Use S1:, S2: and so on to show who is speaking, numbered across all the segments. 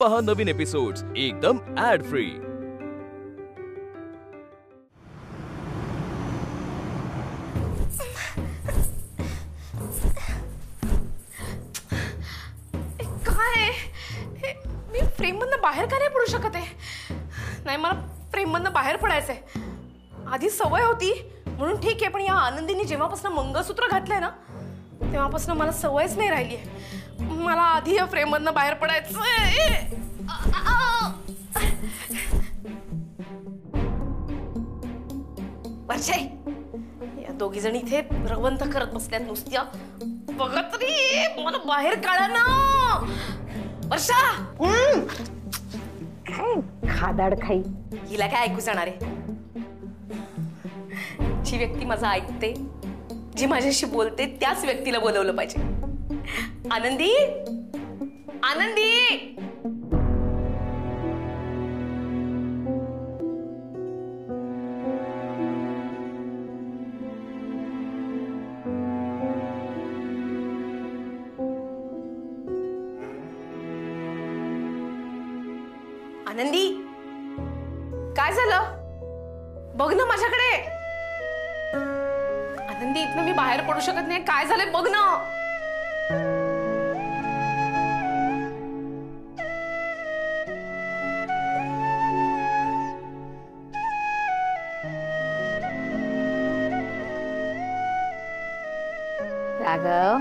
S1: पहा नवीन एपिसोड्स एकदम add free.
S2: काय मी फ्रेम मधनं बाहेर का नाही पडू शकत आहे? नाही, मला फ्रेम मधनं बाहेर पडायचंय। आधी सवय होती म्हणून ठीक आहे, पण या आनंदीने जेव्हापासून मंगळसूत्र घातलंय ना तेव्हापासून मला सवयच नाही राहिली आहे। मला आधी या फ्रेम मधनं बाहेर पडायचंय। वर्षे, या दोघी जणी इथे रवंथ करत बसल्यात नुसत्या। बघा तरी मला बाहेर काढा ना वर्षा।
S3: काय खादाड खाई,
S2: हिला काय ऐकू जाणार आहे? जी व्यक्ती माझं ऐकते, जी माझ्याशी बोलते, त्याच व्यक्तीला बोलवलं पाहिजे। आनंदी, आनंदी, आनंदी, काय झालं? बघ ना माझ्याकडे। आनंदी, इथनं मी बाहेर पडू शकत नाही। काय झालंय बघ ना।
S3: राघव,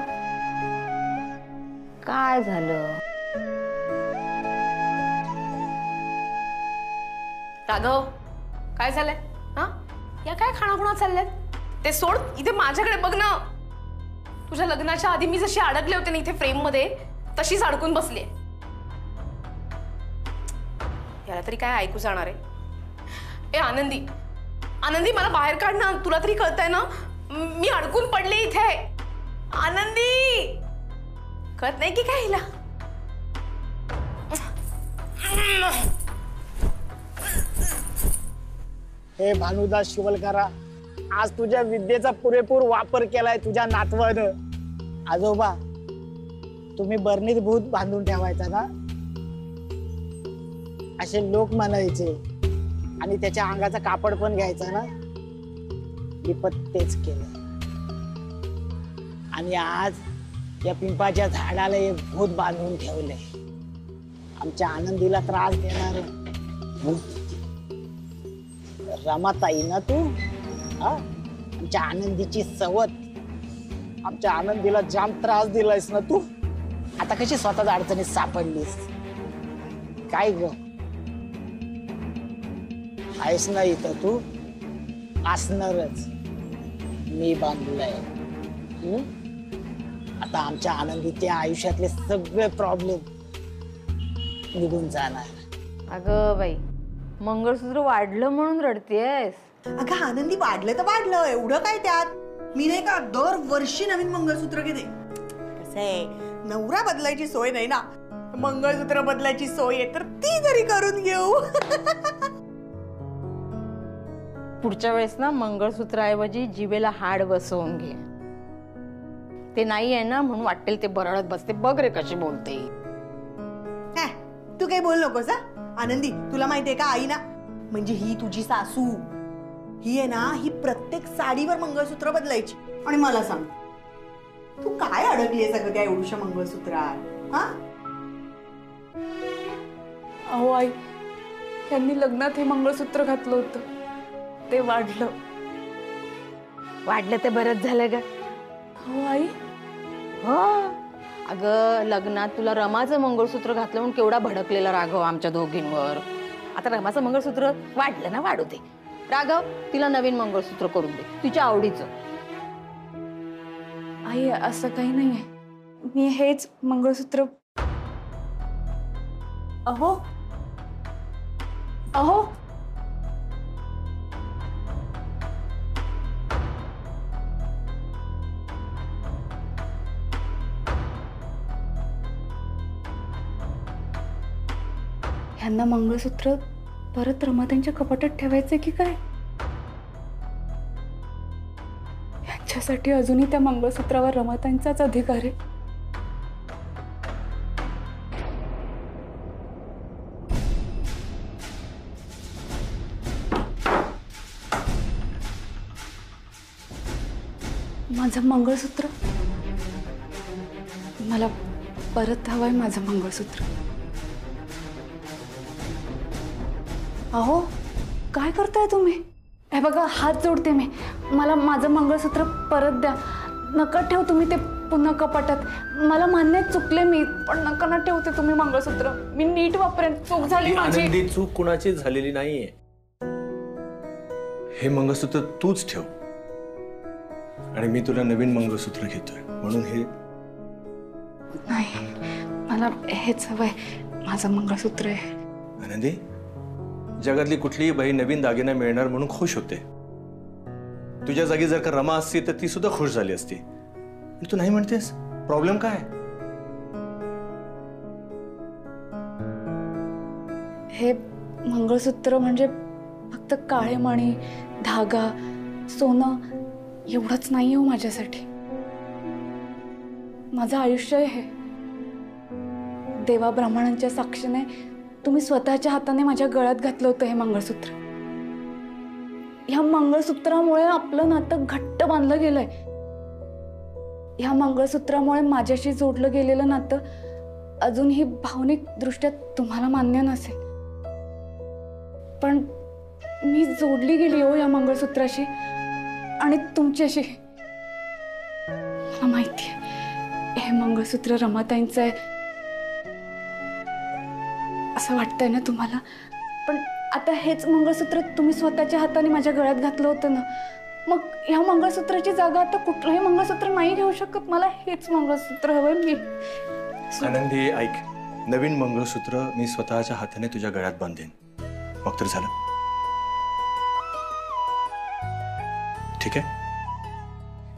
S3: काय झालं?
S2: राघव, काय झालंय? हा, या काय खाणाखुणा चालल्यात? ते सोड, इथे माझ्याकडे बघ ना। तुझ्या लग्नाच्या आधी मी जशी अडकले होते ना इथे फ्रेम मध्ये, तशीच अडकून बसली आहे। याला तरी काय ऐकू जाणार आहे? ए आनंदी, आनंदी, मला बाहेर काढ ना। तुला तरी कळतंय ना मी अडकून पडले इथे। आनंदी, कळत नाही की काय हिला?
S4: हे भानुदास शिवलकरा, आज तुझ्या विद्येचा पुरेपूर वापर केलाय तुझ्या नातवानं। आजोबा, तुम्ही बरणीत भूत बांधून ठेवायचा ना, असे लोक म्हणायचे, आणि त्याच्या अंगाचा कापड पण घ्यायचा ना। विपत तेच केलं, आणि आज या पिंपाच्या झाडाला एक भूत बांधून ठेवलंय। आमच्या आनंदीला त्रास देणार भूत। रमाताई ना तू, आमच्या आनंदीची सवत, आमच्या आनंदीला जाम त्रास दिलायस ना तू। आता कशी स्वतःच अडचणीत सापडलीस? काय ग, आहेस ना इथं तू? असणारच, मी बांधलंय। आता आमच्या आनंदीच्या आयुष्यातले सगळे प्रॉब्लेम निघून जाणार।
S3: अगं बाई, मंगळसूत्र वाढलं म्हणून रडतेस?
S5: अगं आनंदी, वाढलं तर वाढलं, एवढं काय त्यात? मी नाही का दरवर्षी नवीन मंगळसूत्र घेते। कसं आहे, नवरा बदलायची सोय नाही ना, मंगळसूत्र बदलायची सोय आहे, तर ती जरी करून घेऊ।
S3: पुढच्या वेळेस ना मंगळसूत्राऐवजी जिभेला हाड बसवून घे। ते नाही आहे ना म्हणून वाटेल ते बरळत बसते। बघ रे कशी बोलते।
S5: तू काही बोल नकोस हा। आनंदी, तुला माहितीये का, आई ना म्हणजे ही तुझी सासू, ही आहे ना, ही प्रत्येक साडीवर मंगळसूत्र बदलायची। आणि मला सांग, तू काय अडकलीये सगळं त्या एवढ्याशा मंगळसूत्रात? हा,
S6: अहो आई, त्यांनी लग्नात हे मंगळसूत्र घातलं होतं, ते वाढलं।
S3: वाढलं ते बरंच झालं ग।
S6: हो आई।
S3: हो अगं, लग्नात तुला रमाचं मंगळसूत्र घातलं म्हणून केवढा भडकलेला राघव आमच्या दोघींवर। आता रमाचं मंगळसूत्र वाढलं ना, वाढू दे। राघव, तिला नवीन मंगळसूत्र करून दे, तिच्या आवडीचं।
S6: आई, असं काही नाहीये, मी हेच मंगळसूत्र। अहो अहो, ह्यांना मंगळसूत्र परत रमाताईंच्या कपाटात ठेवायचे की काय? ह्यांच्यासाठी अजूनही त्या मंगळसूत्रावर रमाताईंचाच अधिकार आहे। माझं मंगळसूत्र मला परत हवंय माझं मंगळसूत्र. अहो काय करताय तुम्ही? हे बघा हात जोडते मी, मला माझं मंगळसूत्र परत द्या. नका ठेव तुम्ही ते पुन्हा कपाटात. मला मान्य चुकले मी, पण नका ना ठेवते तुम्ही मंगळसूत्र. मी नीट वापरेन, चूक झाली माझी.
S7: आनंदी चूक कुणाची झालेली नाहीये. हे मंगळसूत्र तूच ठेव आणि मी तुला नवीन मंगळसूत्र घेतोय म्हणून हे.
S6: नाही मला हेच हवंय, माझं मंगळसूत्र आहे.
S7: आनंदी, जगातली कुठलीही बाई नवीन दागिना मिळणार म्हणून खुश होते. तुझ्या जागी जर का रमा असती तर ती सुद्धा खुश झाली असती. तू नाही म्हणतेस, प्रॉब्लेम काय?
S6: हे मंगळसूत्र म्हणजे फक्त काळे मणी, धागा, सोनं एवढंच नाही हो माझ्यासाठी. माझं आयुष्य आहे हे. देवा ब्राह्मणांच्या साक्षीने तुम्ही स्वतःच्या हाताने माझ्या गळ्यात घातलं होतं हे मंगळसूत्र. ह्या मंगळसूत्रामुळे आपलं नातं घट्ट बांधलं गेलंय. ह्या मंगळसूत्रामुळे माझ्याशी जोडलं गेलेलं नातं अजूनही भावनिक दृष्ट्या तुम्हाला मान्य नसेल, पण मी जोडली गेली हो या मंगळसूत्राशी आणि तुमच्याशी. मला माहिती आहे हे मंगळसूत्र रमाताईंचं आहे असं वाटतंय ना तुम्हाला, पण आता हेच मंगळसूत्र तुम्ही स्वतःच्या हाताने माझ्या गळ्यात घातलं होतं ना, मग ह्या मंगळसूत्राची जागा आता कुठलंही मंगळसूत्र नाही घेऊ शकत. मला हेच मंगळसूत्र हवंय. मी
S7: आनंदी ऐक, नवीन मंगळसूत्र मी स्वतःच्या हाताने तुझ्या गळ्यात बांधेन, मग तर झालं. ठीक आहे?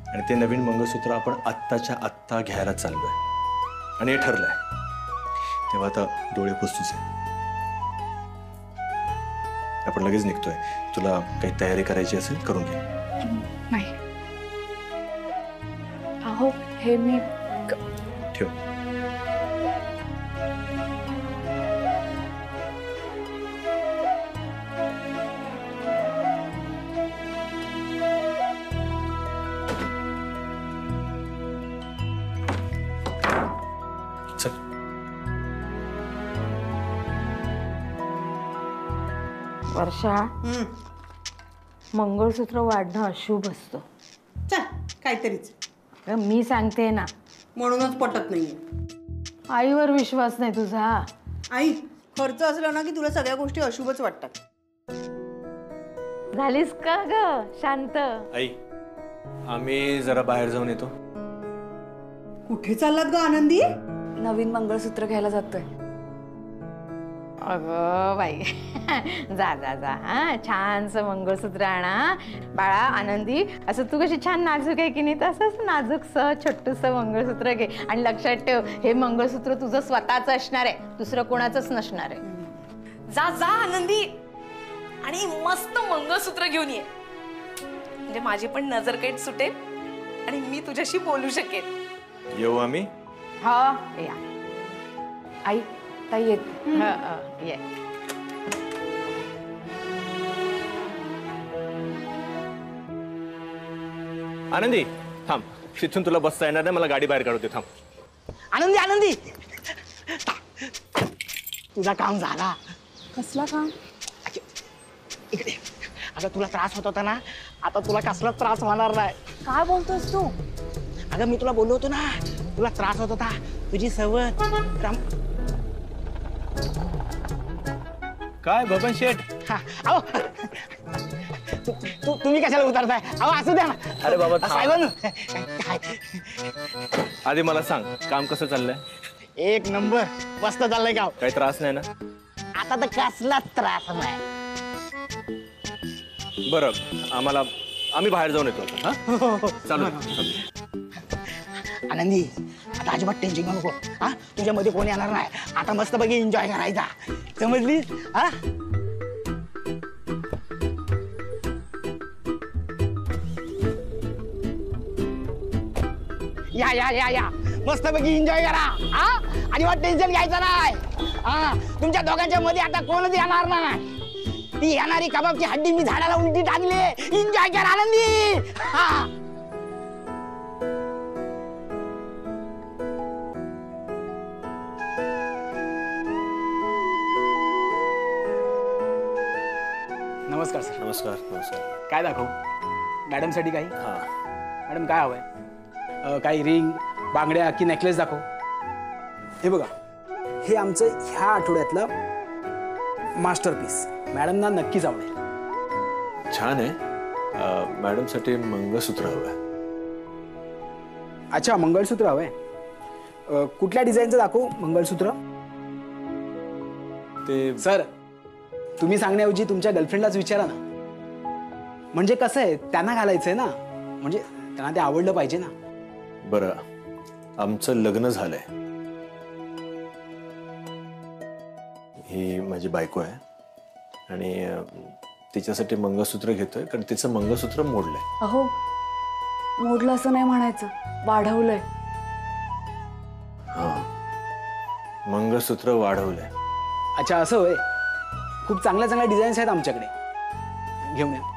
S7: आणि ते नवीन मंगळसूत्र आपण आत्ताच्या आत्ता घ्यायला चाललोय आणि हे ठरलंय. तेव्हा आता डोळे पुस तुझे, आपण लगेच निघतोय. तुला काही तयारी करायची असेल करून घे.
S6: नाही अहो हे मी
S7: ठेव. चल.
S3: वर्षा, मंगळसूत्र वाढणं अशुभ असतं.
S5: चल काहीतरीच.
S3: अगं, मी सांगते ना,
S5: म्हणूनच पटत नाहीये.
S3: आईवर विश्वास नाही तुझा.
S5: आई, खर्च असला ना की तुला सगळ्या गोष्टी अशुभच वाटतात.
S3: झालीस का ग शांत?
S7: आई, आम्ही जरा बाहेर जाऊन येतो.
S5: कुठे चाललात ग आनंदी?
S6: नवीन मंगळसूत्र घ्यायला जातोय.
S3: अगं बाई, जा जा जा. हा, छानसं मंगळसूत्र आणा. बाळा आनंदी, असं तू कशी छान नाजूक आहे की नाही, तसंच नाजूकसं छोटूसं मंगळसूत्र घे. आणि लक्षात ठेव, हे मंगळसूत्र तुझं स्वतःच असणार आहे, दुसरं कोणाचंच नसणार आहे.
S2: जा जा आनंदी आणि मस्त मंगळसूत्र घेऊन ये, म्हणजे माझी पण नजरकैद सुटेल आणि मी तुझ्याशी बोलू शकेन.
S7: येऊ आम्ही?
S3: हो या.
S6: आई ताई येत.
S3: ये.
S7: आनंदी थांब, तिथून तुला बसता येणार नाही, मला गाडी बाहेर काढवते. थांब.
S4: आनंदी आनंदी, तुझा काम झाला.
S6: कसला काम?
S4: इकडे. अगं तुला त्रास होत होता ना, आता तुला कसला त्रास होणार नाही.
S6: काय बोलतोस तू?
S4: अगं मी तुला बोललो होतो ना, तुला त्रास होत होता, तुझी सवय.
S7: काय बबन शेठ?
S4: अहो तुम्ही कशाला उतरताय? अहो असू द्या ना.
S7: अरे बाबा थांब.
S4: साहेबांनो, काय
S7: आधी मला सांग, काम कसं चाललंय?
S4: एक नंबर, मस्त चाललंय गाव.
S7: काही त्रास नाही ना?
S4: आता तर कसला त्रास नाही.
S7: बरं, आम्ही बाहेर जाऊन येतो. हा चालू.
S4: आनंदी, आता अजिबात टेन्शन घेऊ नको. हा, तुझ्यामध्ये कोणी येणार नाही. आता मस्त बघी एन्जॉय करायचा, समजली? हा, या या या या मस्त पैकी एन्जॉय करा. हा, अजिबात टेन्शन घ्यायचं नाही. हा, तुमच्या दोघांच्या मध्ये आता कोणच येणार नाही. ती येणारी कबाबची हड्डी मी झाडाला उलटी टाकली. एन्जॉय करा आनंदी. हा
S8: नमस्कार सर.
S7: नमस्कार नमस्कार.
S8: काय दाखवू मॅडमसाठी काही?
S7: हा
S8: मॅडम काय हवंय? काही रिंग बांगड्या की नेकलेस दाखव? हे बघा, हे आमचं ह्या आठवड्यातलं मास्टरपीस. मॅडमना नक्कीच आवडेल.
S7: छान आहे. मॅडमसाठी मंगळसूत्र हवं आहे.
S8: अच्छा, मंगळसूत्र हवंय. कुठल्या डिझाईनचं दाखवू मंगळसूत्र?
S7: ते
S8: सर, तुम्ही सांगण्याऐवजी तुमच्या गर्लफ्रेंडलाच विचारा ना. म्हणजे कसं आहे, त्यांना घालायचंय ना, म्हणजे त्यांना ते आवडलं पाहिजे ना.
S7: बरं, आमचं लग्न झालंय. ही माझी बायको आहे आणि तिच्यासाठी मंगळसूत्र घेतोय कारण तिचं मंगळसूत्र मोडलंय.
S6: अहो, मोडलं असं नाही म्हणायचं, वाढवलंय.
S7: हा, मंगळसूत्र वाढवलंय.
S8: अच्छा, असं होय. खूप चांगल्या चांगल्या डिझाईन्स आहेत आमच्याकडे, घेऊन या.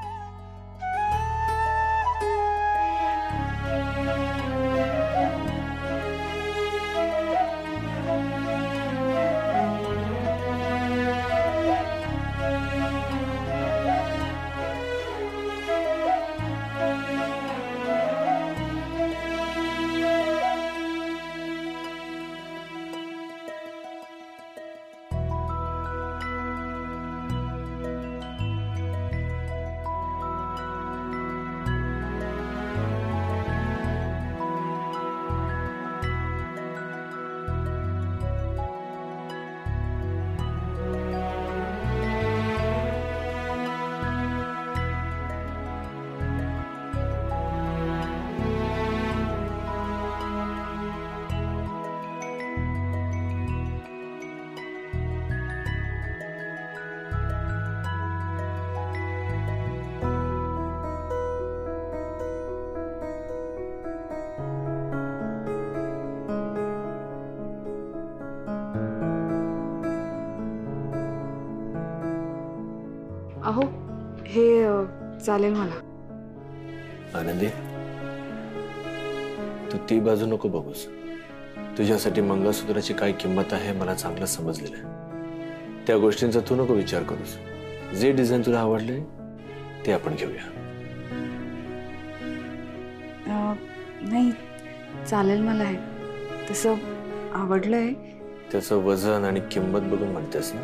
S6: अहो, हे चालेल मला.
S7: आनंदी, तू ती बाजू नको बघूस. तुझ्यासाठी मंगळसूत्राची काय किंमत आहे मला चांगलं समजलेलं आहे. त्या गोष्टींचा तू नको विचार करूस. जे डिझाईन तुला आवडले ते आपण घेऊया.
S6: नाही, चालेल मला. हे तसं आवडलंय.
S7: त्याचं वजन आणि किंमत बघून म्हणतेस ना?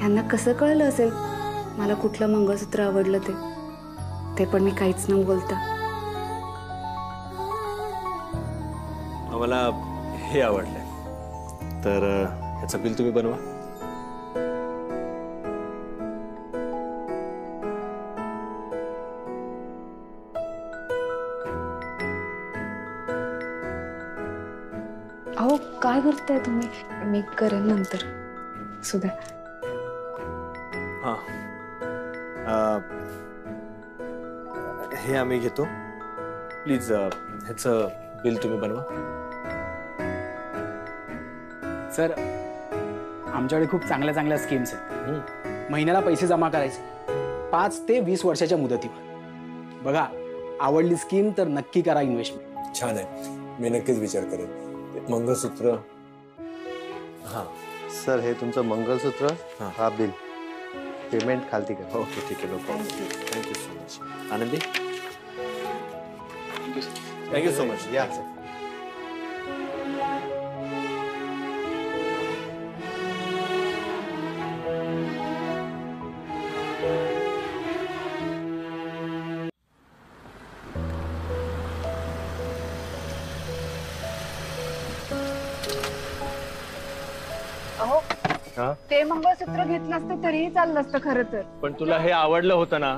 S6: यांना कसं कळलं असेल मला कुठलं मंगळसूत्र आवडलं ते पण मी काहीच न बोलता.
S7: आम्हाला हे आवडलंय, तर ह्याचं बिल तुम्ही बनवा.
S6: अहो, काय करताय तुम्ही? मी करेन नंतर. सुद्धा
S7: हा, हे आम्ही घेतो. प्लीज ह्याचं बिल तुम्ही बनवा.
S8: सर, आमच्याकडे खूप चांगल्या चांगल्या स्कीम्स आहेत. महिन्याला पैसे जमा करायचे 5 ते 20 वर्षाच्या मुदतीवर. बघा, आवडली स्कीम तर नक्की करा इन्व्हेस्टमेंट.
S7: छान आहे, मी नक्कीच विचार करेन. मंगळसूत्र. हा
S9: सर, हे तुमचं मंगळसूत्र, हा बिल. पेमेंट खालती करा.
S7: ओके, ठीक आहे. No problem. Thank you so much. Anandi, thank you so much.
S9: या.
S6: ते मंगळसूत्र घेतलं असतं तरीही चाललं असतं खरं तर.
S7: पण तुला हे आवडलं होतं ना,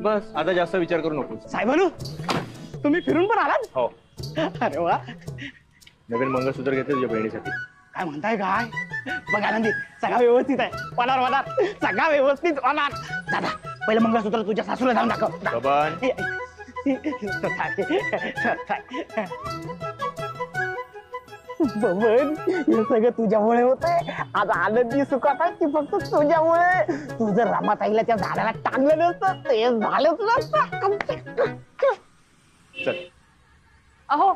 S7: बस आता जास्त विचार करू नको.
S8: साहेबानू, तुम्ही फिरून पण आलात?
S7: हो.
S8: अरे वा,
S7: नवीन मंगळसूत्र घेते तुझ्या बहिणीसाठी.
S8: काय म्हणताय? काय बघ आनंदी, सगळा व्यवस्थित आहे. होणार सगळा व्यवस्थित होणार. दादा, पहिलं मंगळसूत्र तुझ्या सासूला जाऊन दाखव.
S7: बबान.
S4: बबन हे सगळं तुझ्यामुळे होतंय. आज आनंदी सुखात आहे ती फक्त तुझ्यामुळे. तू जर रमाताईला त्या झाडाला टांगलं नसतं ते झालंच नसतं.
S7: चल
S6: अहो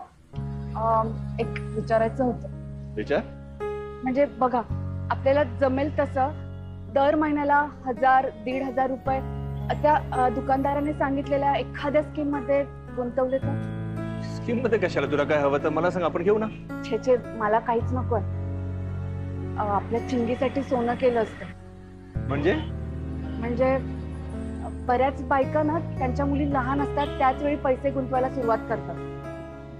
S6: एक विचारायचं होतं.
S7: विचार.
S6: म्हणजे बघा, आपल्याला जमेल तसं दर महिन्याला 1000-1500 रुपये त्या दुकानदाराने सांगितलेल्या एखाद्या स्कीम मध्ये गुंतवले तर.
S7: स्कीम मध्ये कशाला? तुला काय हवं तर मला सांग, आपण घेऊ ना.
S6: छे मला काहीच नकोय. आपल्या चिंगीसाठी सोनं केलं असतं. म्हणजे बऱ्याच बायका ना त्यांच्या मुली लहान असतात त्याच वेळी पैसे गुंतवायला सुरुवात करतात.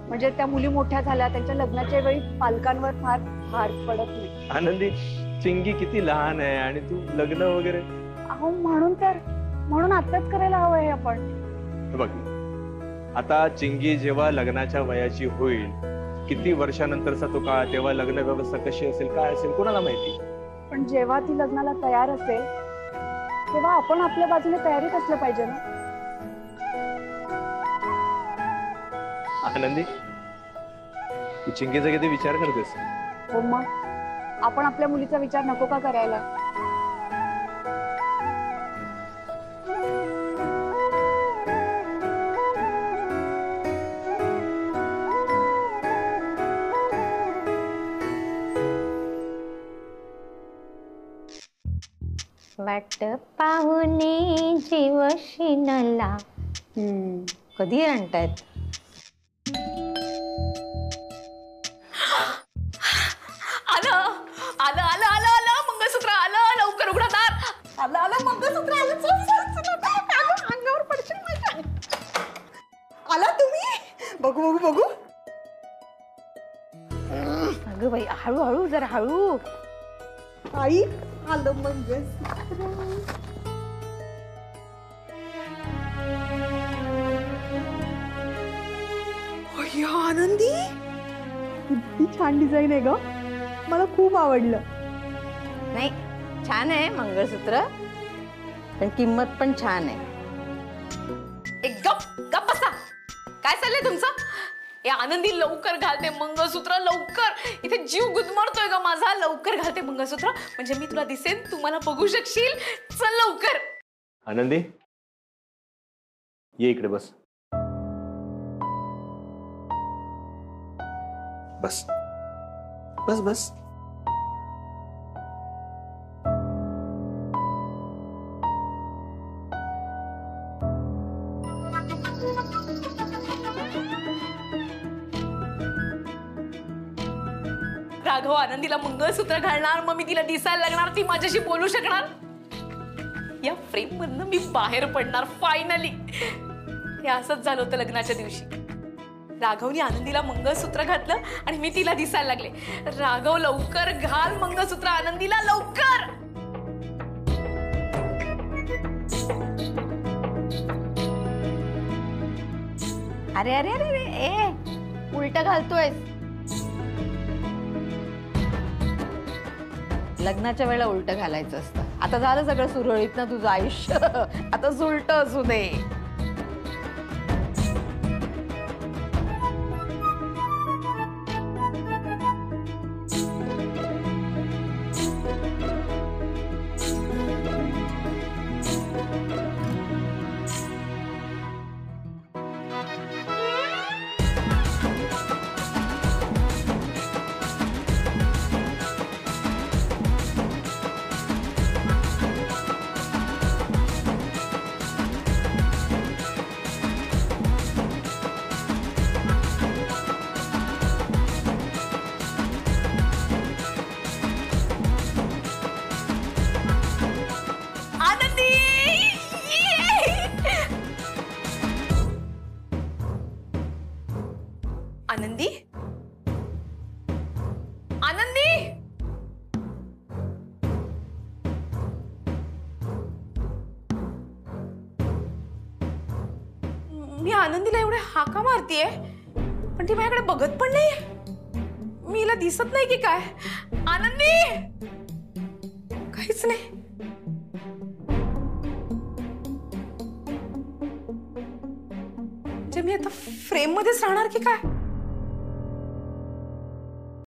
S6: म्हणजे त्या मुली मोठ्या झाल्या, त्यांच्या लग्नाच्या वेळी पालकांवर फार भार पडत नाही.
S7: आनंदी, चिंगी किती लहान आहे आणि तू लग्न वगैरे.
S6: अहो म्हणून आताच करायला हवं आहे आपण.
S7: बघ, आता चिंगी जेव्हा लग्नाच्या वयाची होईल, किती वर्षानंतरचा तो काळ, तेव्हा लग्न व्यवस्था कशी असेल, काय असेल, कोणाला माहिती.
S6: पण जेव्हा ती लग्नाला तयार असेल तेव्हा आपण आपल्या बाजूने तयारीत असलं पाहिजे ना.
S7: आनंदी, तू चिंगीचा किती विचार करतेस.
S6: हो मग आपण आपल्या मुलीचा विचार नको का करायला.
S3: वाट पाहुणे जीव शिनला. कधी आणतायत.
S2: आलं मंगळसूत्र आलं. लवकर उघडा दार. आलं मंगळसूत्र आलं. चल अंगावर पडशील माझ्या.
S5: आला तुम्ही. बघू
S3: अगं बाई, हळू जरा हळू.
S5: आई आलं मंगळसूत्र. आनंदी किती छान डिझाईन आहे ग. मला खूप आवडलं.
S3: नाही, छान आहे मंगळसूत्र, पण किंमत पण छान आहे.
S2: एक गप बसा. काय चाललंय तुमचं. या आनंदी लवकर घालते मंगळसूत्र, लवकर. इथे जीव गुदमरतोय ग माझा. लवकर घालते मंगळसूत्र म्हणजे मी तुला दिसेन, तू मला बघू शकशील. चल लवकर.
S7: आनंदी, ये इकडे बस. बस बस बस.
S2: राघव आनंदीला मंगळसूत्र घालणार, मग मी तिला दिसायला लागणार, ती माझ्याशी बोलू शकणार. या फ्रेम मधनं मी बाहेर पडणार फायनली. हे असंच झालं होतं लग्नाच्या दिवशी. राघवने आनंदीला मंगळसूत्र घातलं आणि मी तिला दिसायला लागले. राघव लवकर घाल मंगळसूत्र आनंदीला, लवकर.
S3: अरे अरे अरे अरे, ए उलट घालतोयस. लग्नाच्या वेळेला उलट घालायचं असतं. आता झालं सगळं सुरळीत ना तुझं आयुष्य. आता उलट असू दे.
S2: आनंदी, आनंदी, मी आनंदीला एवढे हाका मारतीये पण ती माझ्याकडे बघत पण नाही. मी हिला दिसत नाही की काय. आनंदी, काहीच नाही. मी आता फ्रेम मध्येच राहणार की काय?